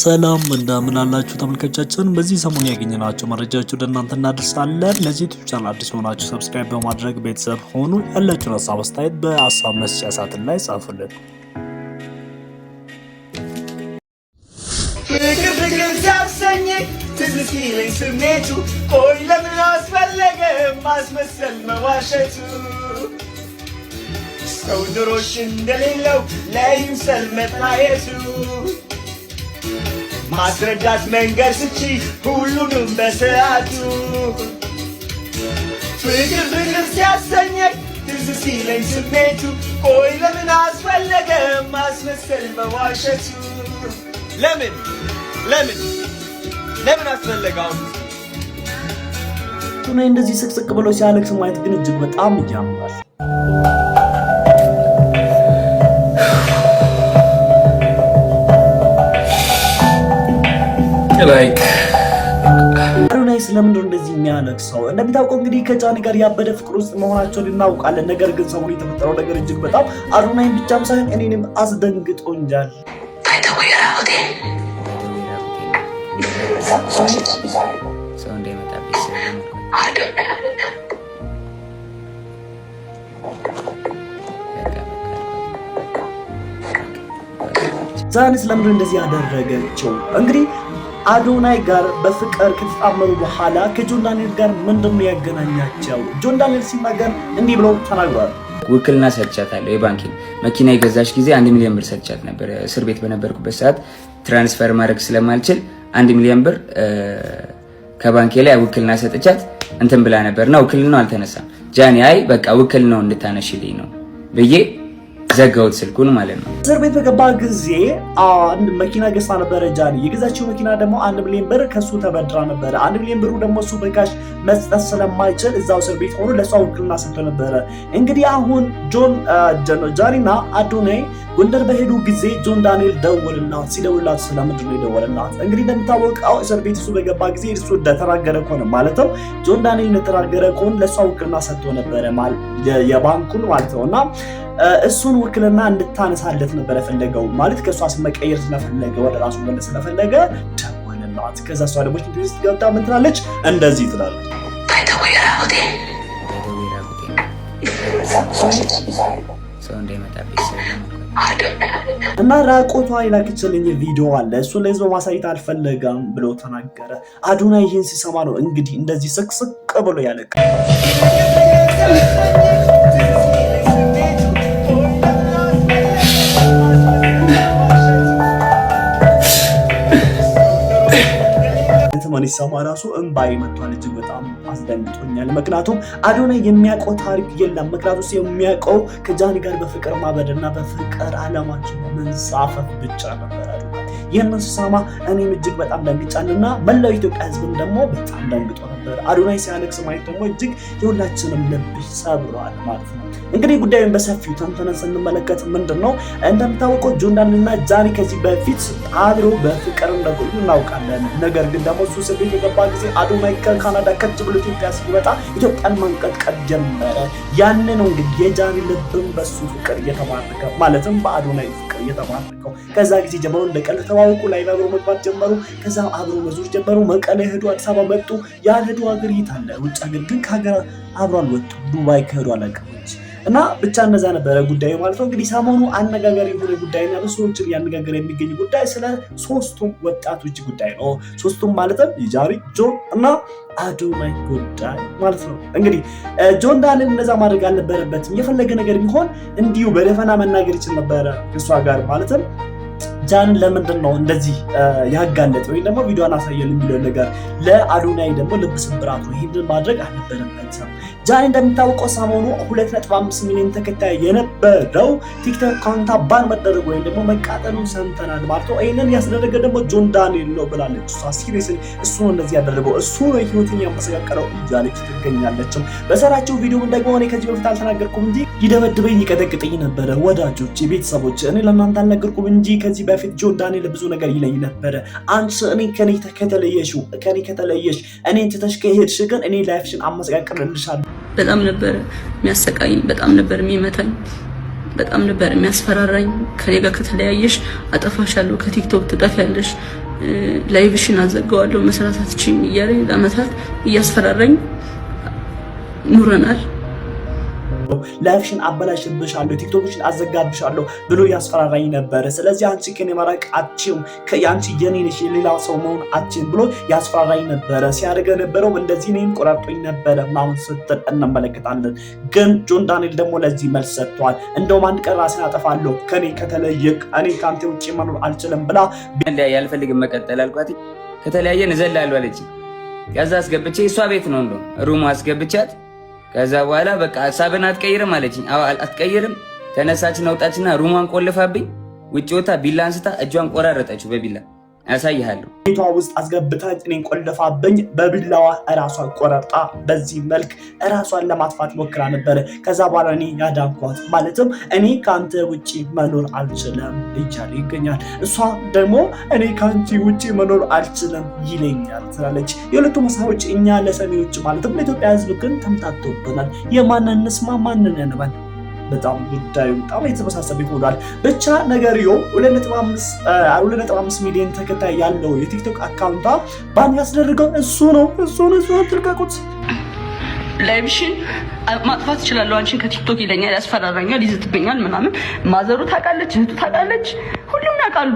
ሰላም እንደምን አላችሁ ተመልካቾቻችን። በዚህ ሰሞን ያገኘናቸው መረጃዎች ወደ እናንተ እናደርሳለን። ለዚህ ዩቲዩብ ቻናል አዲስ ሆናችሁ ሰብስክራይብ በማድረግ ቤተሰብ ሆኑ። ያላችሁን ሀሳብ አስተያየት በሀሳብ መስጫ ሳጥን ላይ ጻፉልን። ፍቅር ሲያሰኝ ትዝ ሲለኝ ስሜቱ ቆይ ለምን አስፈለገ ማስመሰል መዋሸቱ ሰው ድሮሽ እንደሌለው ለይምሰል መታየቱ ማስረዳት መንገድ ስቺ ሁሉንም በሰዓቱ ፍቅር ሲያሰኘኝ ትዝ ሲለኝ ስሜቱ ቆይ ለምን አስፈለገ ማስመሰል መዋሸቱ ለምን አስፈለገው? ቱና እንደዚህ ስቅስቅ ብሎ ሲያለቅስ ማየት ግን እጅግ በጣም ያማል። አዶናይ ስለምንድነው እንደዚህ የሚያለቅሰው? እንደሚታወቀው እንግዲህ ከጃኒ ጋር ያበደ ፍቅር ውስጥ መሆናቸውን እናውቃለን። ነገር ግን ሰሞኑን የተፈጠረው ነገር እጅግ በጣም አዶናይን ብቻም ሳይሆን እኔንም አስደንግጦኛል። ጃኒ ስለምንድነው እንደዚህ ያደረገችው? እንግዲህ አዶናይ ጋር በፍቅር ከተጣመሩ በኋላ ከጆን ዳንኤል ጋር ምንድነው ያገናኛቸው? ጆን ዳንኤል ሲናገር እንዲህ ብሎ ተናግሯል። ውክልና ሰጥቻታለሁ። የባንኪን መኪና የገዛች ጊዜ 1 ሚሊዮን ብር ሰጥቻት ነበር። እስር ቤት በነበርኩበት ሰዓት ትራንስፈር ማድረግ ስለማልችል 1 ሚሊዮን ብር ከባንኬ ላይ ውክልና ሰጥቻት እንትን ብላ ነበርና ውክልናው አልተነሳም። ጃኒ አይ በቃ ውክልናው እንድታነሽልኝ ነው ብዬ ዘጋውት ስልኩን ማለት ነው። እስር ቤት በገባ ጊዜ አንድ መኪና ገዝታ ነበረ ጃኒ። የገዛችው መኪና ደግሞ 1 ሚሊዮን ብር ከሱ ተበድራ ነበረ። 1 ሚሊዮን ብሩ ደግሞ እሱ በካሽ መስጠት ስለማይችል እዛው እስር ቤት ሆኖ ለሷ ውክልና ሰጥቶ ነበረ። እንግዲህ አሁን ጃኒና አዶናይ ጎንደር በሄዱ ጊዜ ጆን ዳንኤል ደወልላት። ሲደውልላት ስለምንድን ነው የደወልላት? እንግዲህ እንደምታወቀው እስር ቤት እሱ በገባ ጊዜ እሱ እንደተናገረ ከሆነ ማለትም ጆን ዳንኤል እንደተናገረ ከሆነ ለሷ ውክልና ሰጥቶ ነበረ የባንኩን ማለት ነውና እሱን ውክልና እንድታነሳለት ነበር ፈለገው ማለት ከሷ ስም መቀየር ስለፈለገ ወደ ራሱ መለስ ስለፈለገ ደወለላት። ከዛ እሷ ደግሞ ትንሽ ገብታ ምን ትላለች? እንደዚህ ትላለች እና ራቆቷ የላከችልኝ ቪዲዮ አለ እሱን ለህዝብ ማሳየት አልፈለገም ብሎ ተናገረ። አዶናይ ይህን ሲሰማ ነው እንግዲህ እንደዚህ ስቅስቅ ብሎ ያለቀ። ሲሰማ ራሱ እንባይ መጥቷል። እጅግ በጣም አስደንግጦኛል። ምክንያቱም አዶናይ የሚያውቀው ታሪክ የለም። ምክንያቱም የሚያውቀው ከጃኒ ጋር በፍቅር ማበድና በፍቅር አለማችን መንሳፈፍ ብቻ ነበር። ይህንን ሲሰማ እኔም እጅግ በጣም ደንግጫልና መላው ኢትዮጵያ ህዝብም ደግሞ በጣም ደንግጦ ነበር። አዶናይ ሲያለቅስ ማየት ደግሞ እጅግ የሁላችንም ልብ ሰብሯል ማለት ነው። እንግዲህ ጉዳዩን በሰፊው ተንተነን ስንመለከት ምንድነው እንደምታወቀው ጆን ዳንኤልና ጃኒ ከዚህ በፊት አብረው በፍቅር እንደቆዩ እናውቃለን። ነገር ግን ደግሞ እሱ እስር ቤት የገባ ጊዜ አዶናይ ከካናዳ ከች ብሎ ኢትዮጵያ ሲመጣ ኢትዮጵያን ማንቀጥቀጥ ጀመረ። ያን ነው እንግዲህ የጃኒ ልብም በሱ ፍቅር እየተማረከ ማለትም በአዶናይ ፍቅር እየተማረከው። ከዛ ጊዜ ጀምሮ እንደቀል ተዋውቁ ላይ አብረው መግባት ጀመሩ። ከዛ አብረው መዞር ጀመሩ። መቀሌ ሄዱ፣ አዲስ አበባ መጡ። ያልሄዱ ሀገር ይታለ ውጭ ሀገር ግን ከሀገር አብረው አልወጡ። ዱባይ ከሄዱ አላቀመች እና ብቻ እነዛ ነበረ ጉዳዩ ማለት ነው። እንግዲህ ሰሞኑ አነጋጋሪ የሆነ ጉዳይና ብዙዎችን ያነጋገረ የሚገኝ ጉዳይ ስለ ሶስቱም ወጣቶች ጉዳይ ነው። ሶስቱም ማለትም ጃኒ፣ ጆን እና አዶናይ ጉዳይ ማለት ነው። እንግዲህ ጆን ዳንኤል እንደዛ ማድረግ አልነበረበትም። የፈለገ ነገር ቢሆን እንዲሁ በደፈና መናገር ይችል ነበረ ከሷ ጋር ማለትም ጃኒን ለምንድን ነው እንደዚህ ያጋለጠ ወይ ደግሞ ቪዲዮን አሳየል የሚለው ነገር ለአዶናይ ደግሞ ልብ ስብራት ነው። ይሄንን ማድረግ አልነበረበትም። ጃኒ እንደሚታወቀው ሰሞኑ 2.5 ሚሊዮን ተከታይ የነበረው ቲክቶክ አካውንት ባን መደረግ ወይ ደግሞ መቃጠሉን ሰምተናል ማለት ነው። ይሄንን ያስደረገ ደግሞ ጆን ዳንኤል ነው ብላለች እሷ። ሲሪየስሊ እሱ ነው እንደዚህ ያደረገው፣ እሱ ነው ህይወትን ያመሰቃቀለው እያለች ትገኛለች። በሰራቸው ቪዲዮ ደግሞ እኔ ከዚህ በፊት አልተናገርኩም እንጂ ይደበድበኝ ይቀጠቅጠኝ ነበረ። ወዳጆች፣ ቤተሰቦች እኔ ለእናንተ አልነገርኩም እንጂ ከዚህ በፊት ጆን ዳንኤል ብዙ ነገር ይለኝ ነበር። አንቺ እኔ ከኔ ከተለየሽ እኔን ትተሽ ከሄድሽ ግን እኔ ላይፍሽን አመሰቃቅልልሻለሁ። በጣም ነበር የሚያሰቃይኝ፣ በጣም ነበር የሚመታኝ፣ በጣም ነበር የሚያስፈራራኝ። ከኔ ጋር ከተለያየሽ አጠፋሻለሁ፣ ከቲክቶክ ትጠፊያለሽ ላይቭሽን አዘጋዋለሁ መስራት አትችይም እያለ ለአመታት እያስፈራራኝ ኑረናል። ላይፍሽን አበላሽብሻለሁ፣ ቲክቶክሽን አዘጋብሻለሁ ብሎ ያስፈራራኝ ነበረ። ስለዚህ አንቺ ከኔ መራቅ አትችይም፣ ያንቺ የኔ ነሽ፣ የሌላ ሰው መሆን አትችይም ብሎ ያስፈራራኝ ነበረ። ሲያደርገ ነበረው እንደዚህ እኔም ቆራርጦኝ ነበረ ምናምን ስትል እንመለከታለን። ግን ጆን ዳንኤል ደግሞ ለዚህ መልስ ሰጥቷል። እንደውም አንድ ቀን ራሴን አጠፋለሁ ከኔ ከተለየክ እኔ ከአንተ ውጭ መኖር አልችልም ብላ ያልፈልግም መቀጠል አልኳት። ከተለያየን እዘላለሁ አለች። ከዛ አስገብቼ እሷ ቤት ነው እንደው ሩሙ አስገብቻት ከዛ በኋላ በቃ ሀሳብን አትቀይርም አለችኝ። አትቀይርም። ተነሳችን አውጣችና ሩሟን ቆልፋብኝ ውጭ ወጣ ቢላ አንስታ እጇን ቆራረጠችው በቢላ ያሳይሃለሁ። ቤቷ ውስጥ አስገብታኝ እኔን ቆልፋብኝ በቢላዋ እራሷን ቆረጣ በዚህ መልክ እራሷን ለማጥፋት ሞክራ ነበረ። ከዛ በኋላ እኔ ያዳንኳት ማለትም እኔ ከአንተ ውጭ መኖር አልችልም እያለ ይገኛል። እሷ ደግሞ እኔ ከአንቺ ውጭ መኖር አልችልም ይለኛል ትላለች። የሁለቱ ሀሳቦች እኛ ለሰሚዎች ማለትም ለኢትዮጵያ ሕዝብ ግን ተምታቶብናል። የማንን እንስማ ማንን እንበል? በጣም ጉዳዩ በጣም የተመሳሰበ ይሆናል። ብቻ ነገርየው 2.5 ሚሊዮን ተከታይ ያለው የቲክቶክ አካውንቷ ባን ያስደርገው እሱ ነው። ትልቀቁት። ላይቭሽን ማጥፋት እችላለሁ አንቺን ከቲክቶክ ይለኛል፣ ያስፈራራኛል፣ ይዝትብኛል ምናምን። ማዘሩ ታውቃለች፣ እህቱ ታውቃለች፣ ሁሉም ያውቃሉ።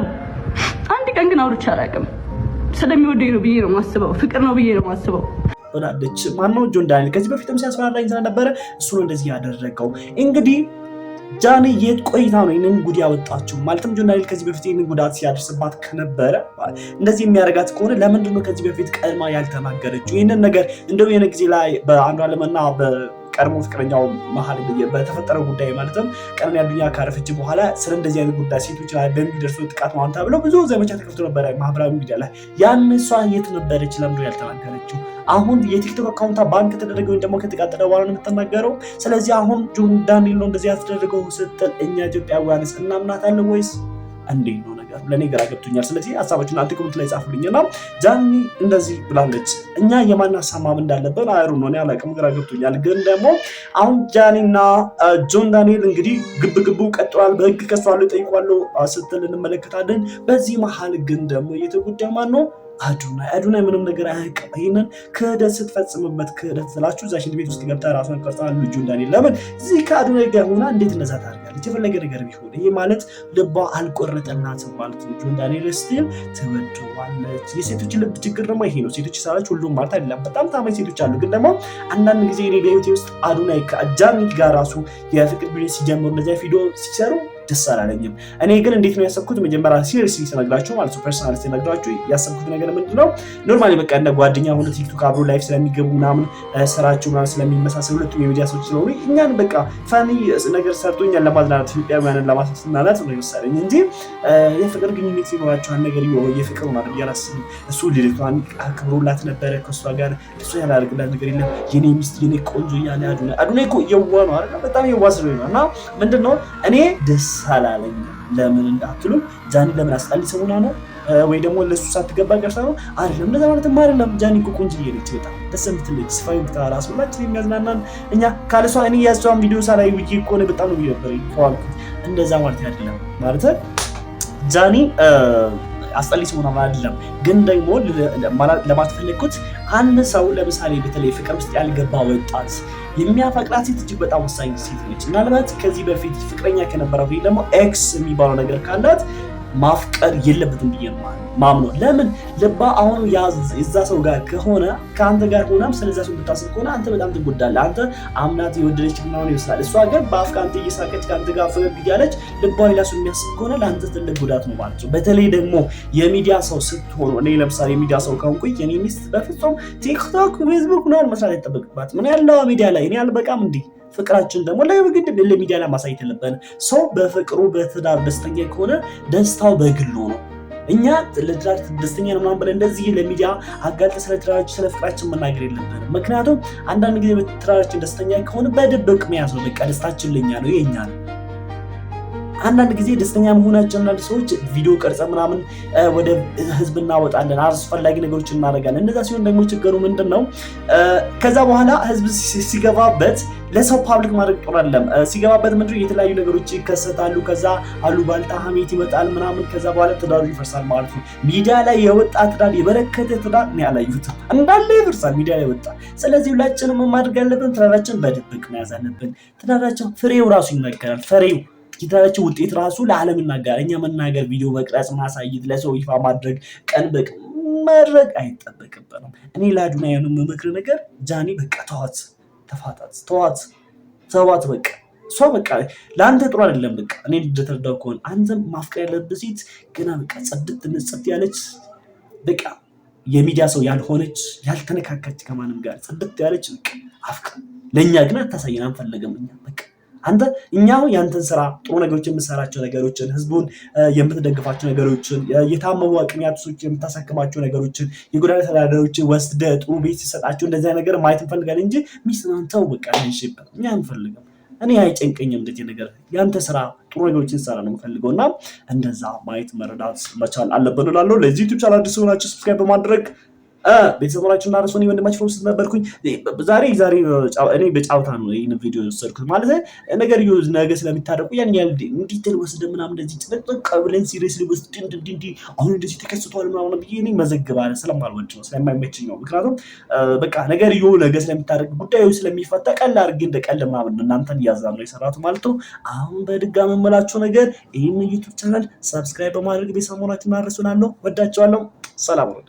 አንድ ቀን ግን አውርቼ አላውቅም። ስለሚወደኝ ነው ብዬ ነው የማስበው፣ ፍቅር ነው ብዬ ነው የማስበው። ሆናለች ማነው ጆን ዳንኤል ከዚህ በፊትም ሲያስፈራራኝ ስለነበረ እሱ ነው እንደዚህ ያደረገው። እንግዲህ ጃኒ የት ቆይታ ነው ይህንን ጉድ ያወጣችው? ማለትም ጆን ዳንኤል ከዚህ በፊት ይህንን ጉዳት ሲያደርስባት ከነበረ እንደዚህ የሚያደርጋት ከሆነ ለምንድን ነው ከዚህ በፊት ቀድማ ያልተናገረችው? ይህንን ነገር እንደው የሆነ ጊዜ ላይ በአንዷለምና ቀድሞ ፍቅረኛው መሀል በተፈጠረው ጉዳይ ማለትም ቀነኒ አዱኛ ካረፈች በኋላ ስለ እንደዚህ አይነት ጉዳይ ሴቶች ላይ በሚደርሰው ጥቃት ማንታ ብለው ብዙ ዘመቻ ተከፍቶ ነበረ ማህበራዊ ሚዲያ ላይ። ያን እሷ የት ነበረች? ለምንድን ነው ያልተናገረችው? አሁን የቲክቶክ አካውንቷ ባንክ ከተደረገ ወይም ደግሞ ከተቃጠለ በኋላ ነው የምትናገረው። ስለዚህ አሁን ጆን ዳንኤል ነው እንደዚህ ያስደረገው ስትል እኛ ኢትዮጵያውያንስ እናምናታለን ወይስ እንዴት ነው ነገሩ? ለእኔ ግራ ገብቶኛል። ስለዚህ ሀሳባችሁን አንተ ኮሜንት ላይ ጻፉልኝና ጃኒ እንደዚህ ብላለች። እኛ የማን ሀሳብ ማመን እንዳለብን አይሩ ነው ያላቅም ግራ ገብቶኛል። ግን ደግሞ አሁን ጃኒና ጆን ዳንኤል እንግዲህ ግብግቡ ቀጥሏል። በህግ ከሷል ጠይቋሉ ስትል እንመለከታለን። በዚህ መሀል ግን ደግሞ የተጎዳ ማን ነው? አዱናይ ምንም ነገር አያውቅም። ይሄንን ክህደት ስትፈጽምበት ክህደት ስላችሁ እዛ ሽንት ቤት ውስጥ ገብታ ራሷን ቀርጻ ጆን ዳንኤል ለምን እዚህ ከአዱናይ ጋር ሆና እንዴት እንደዛ ታደርጋለች? የፈለገ ነገር ቢሆን ይሄ ማለት ልቧ አልቆረጠላትም ማለት ነው። ጆን ዳንኤል ስቲል ትወደዋለች። የሴቶች ልብ ችግር ደግሞ ይሄ ነው። ሴቶች ይሳላች ሁሉም ማለት አይደለም። በጣም ታማኝ ሴቶች አሉ። ግን ደግሞ አንዳንድ ጊዜ እኔ በህይወቴ ውስጥ አዱናይ ከጃኒ ጋር ራሱ የፍቅር ቢሆን ሲጀምሩ እንደዚያ ቪዲዮ ሲሰሩ ደስ አላለኝም። እኔ ግን እንዴት ነው ያሰብኩት? መጀመሪያ ሲሪየስሊ ተነግራችሁ ማለት ነው ፐርሰናል ተነግራችሁ ያሰብኩት ነገር ምንድነው ኖርማሊ በቃ እንደ ጓደኛ ሆነ ቲክቶክ አብሮ ላይፍ ስለሚገቡ ምናምን ስራቸው ምናምን ስለሚመሳሰል ሁለቱም የሚዲያ ሰዎች ስለሆኑ እኛን በቃ ፋኒ ነገር ሰርቶኛል ለማዝናናት ኢትዮጵያውያንን ለማስናናት ነው ይመስለኝ እንጂ የፍቅር ግንኙነት ሲኖራቸው ነገር የፍቅር ማለት ያላስብ እሱ ልጅቷን አክብሮላት ነበረ ከሷ ጋር እሱ ያላደርግላት ነገር የለም። የኔ ሚስት የኔ ቆንጆ ያለ አዱናይ እኮ የዋ ነው አይደል? በጣም የዋ ስለሆነ እና ምንድነው እኔ ደስ አላለኝ። ለምን እንዳትሉ ጃኒ ለምን አስጣሊ ሰውና ነው ወይ ደግሞ ለሱ ሳትገባ ቀርታ ነው አይደለም። እንደዛ ማለትም አይደለም። ጃኒ እኮ ቆንጆዬ ነች፣ በጣም ደስ የምትለች ስፋይ ብታራስ ሁላችን የሚያዝናናን እኛ ካለሷ እኔ ያሷን ቪዲዮ ሳላይ ውጪ እኮ ነው በጣም ነው ይወበር ይፋልኩት። እንደዛ ማለት አይደለም ማለት ጃኒ አስጣሊ ሰውና አይደለም። ግን ደግሞ ለማለት ፈለኩት አንድ ሰው ለምሳሌ በተለይ ፍቅር ውስጥ ያልገባ ወጣት የሚያፈቅራት ሴት እጅግ በጣም ወሳኝ ሴት ነች። ምናልባት ከዚህ በፊት ፍቅረኛ ከነበራት ወይ ደግሞ ኤክስ የሚባለው ነገር ካላት ማፍቀር የለበትም ብዬ ነው ማምነው። ለምን ልባ አሁን የዛ ሰው ጋር ከሆነ ከአንተ ጋር ሆናም ስለዛ ሰው ብታስብ ከሆነ አንተ በጣም ትጎዳለህ። አንተ አምናት የወደደች ምናምን ይመስላል። እሷ ግን በአፍ ከአንተ እየሳቀች ከአንተ ጋር ፈገግ እያለች ልቧ ሌላ ሰው የሚያስብ ከሆነ ለአንተ ትልቅ ጉዳት ነው ማለት ነው። በተለይ ደግሞ የሚዲያ ሰው ስትሆኑ እኔ ለምሳሌ የሚዲያ ሰው ከሆንኩኝ የኔ ሚስት በፍጹም ቲክቶክ ፌስቡክ ምናምን መስራት አይጠበቅባት። ምን ያለው ሚዲያ ላይ እኔ አልበቃም እንዲህ ፍቅራችን ደግሞ ለግድ ለሚዲያ ላይ ማሳየት የለብን። ሰው በፍቅሩ በትዳር ደስተኛ ከሆነ ደስታው በግሉ ነው። እኛ ለትዳር ደስተኛ ነው ምናምን ብለን እንደዚህ ለሚዲያ አጋልጠ ስለ ትዳራችን ስለ ፍቅራችን መናገር የለብንም። ምክንያቱም አንዳንድ ጊዜ በትዳራችን ደስተኛ ከሆነ በድብቅ መያዝ ነው። በቃ ደስታችን ለኛ ነው የኛ ነው። አንዳንድ ጊዜ ደስተኛ መሆናችን አንዳንድ ሰዎች ቪዲዮ ቀርጸ ምናምን ወደ ህዝብ እናወጣለን፣ አስፈላጊ ነገሮችን እናደርጋለን። እንደዛ ሲሆን ደግሞ ችግሩ ምንድነው? ከዛ በኋላ ህዝብ ሲገባበት ለሰው ፓብሊክ ማድረግ ጥሩ አይደለም። ሲገባበት ምንድነው የተለያዩ ነገሮች ይከሰታሉ። ከዛ አሉባልታ ሀሜት ይመጣል ምናምን። ከዛ በኋላ ትዳሩ ይፈርሳል ማለት ነው። ሚዲያ ላይ የወጣ ትዳር የበረከተ ትዳር ነው ያላዩት እንዳለ ይፈርሳል ሚዲያ ላይ ወጣ። ስለዚህ ሁላችንም ማድረግ ያለብን ትዳራችን በድብቅ መያዝ አለብን። ትዳራችን ፍሬው ራሱ ይነገራል። ፍሬው የትዳራችን ውጤት ራሱ ለዓለም ይናገራል። እኛ መናገር፣ ቪዲዮ መቅረጽ፣ ማሳየት፣ ለሰው ይፋ ማድረግ ቀን በቀን ማድረግ አይጠበቅብንም። እኔ ለአዱናይ የምመክር ነገር ጃኒ በቃ ተዋት፣ ተፋታት፣ ተዋት በቃ እሷ በቃ ለአንተ ጥሩ አይደለም። በቃ እኔ እንደተረዳው ከሆነ አንተም ማፍቀር ያለብህ ሴት ገና በቃ ጽድት ንጽት ያለች በቃ የሚዲያ ሰው ያልሆነች ያልተነካከች ከማንም ጋር ጽድት ያለች በቃ አፍቅር። ለእኛ ግን አታሳየን፣ አንፈልግም እኛ በቃ አንተ እኛው ያንተን ስራ ጥሩ ነገሮችን የምትሰራቸው ነገሮችን ህዝቡን የምትደግፋቸው ነገሮችን የታመሙ አቅሚያቶች የምታሳክማቸው ነገሮችን የጎዳና ተዳዳሪዎችን ወስደህ ጥሩ ቤት ሲሰጣቸው እንደዚህ ነገር ማየት እንፈልጋለን እንጂ ሚስትን ተው በቃ አንሽብ እኛ አንፈልግም። እኔ አይጨንቀኝም እንደዚህ ነገር ያንተ ስራ ጥሩ ነገሮችን ሰራ ነው የምፈልገው እና እንደዛ ማየት መረዳት መቻል አለብን እላለሁ። ለዚህ ዩቲዩብ ቻናል አዲስ ሆናችሁ ሰብስክራይብ በማድረግ ቤተሰቦቻችሁና ራስዎን ወንድማችሁ ፎክስ ነበርኩኝ። ዛሬ እኔ በጫውታ ነው ይሄን ቪዲዮ የወሰድኩት ማለት ነገር ነገ ስለሚታረቁ ያን ያህል እንዲትል ወስደ ምናምን እንደዚህ ጭንቅ ብለን ሲሪየስሊ ወስድ እንዲ አሁን እንደዚህ ተከስቷል ምናምን ብዬ እኔ መዘግባለ ስለማልወድ ነው ስለማይመችኝ ነው። ምክንያቱም በቃ ነገር ነገ ስለሚታረቅ ጉዳዩ ስለሚፈታ ቀላል አድርጌ እንደቀል ምናምን እናንተን እያዛል ነው የሰራሁት ማለት ነው። አሁን በድጋሚ መመላችሁ ነገር ይሄን ዩቲዩብ ቻናል ሰብስክራይብ በማድረግ ቤተሰቦቻችሁና ራስዎን ወዳችኋለሁ። ሰላም ነው።